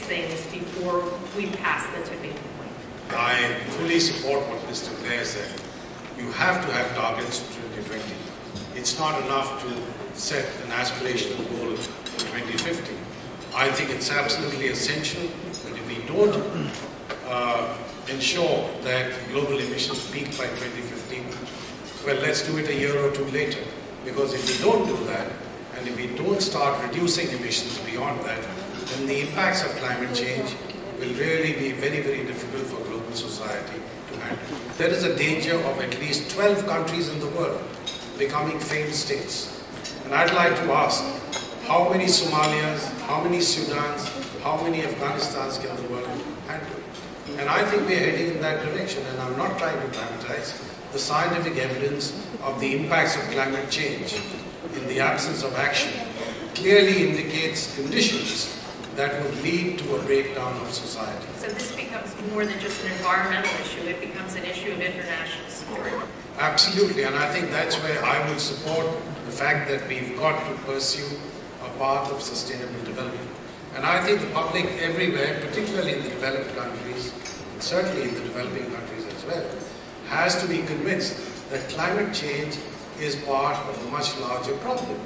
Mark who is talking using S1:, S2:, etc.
S1: things before we pass the tipping point?
S2: I fully support what Mr. Blair said. You have to have targets for 2020. It's not enough to set an aspirational goal for 2050. I think it's absolutely essential that if we don't ensure that global emissions peak by 2015, well, let's do it a year or two later. Because if we don't do that, and if we don't start reducing emissions beyond that, then the impacts of climate change will really be very, very difficult for global society to handle. There is a danger of at least 12 countries in the world becoming failed states. And I'd like to ask, how many Somalias, how many Sudans, how many Afghanistans can the world handle? And I think we're heading in that direction, and I'm not trying to dramatize. The scientific evidence of the impacts of climate change in the absence of action clearly indicates conditions that would lead to a breakdown of society.
S1: So this becomes more than just an environmental issue, it becomes an issue of international security.
S2: Absolutely, and I think that's where I will support the fact that we've got to pursue a path of sustainable development. And I think the public everywhere, particularly in the developed countries, and certainly in the developing countries as well, has to be convinced that climate change is part of a much larger problem.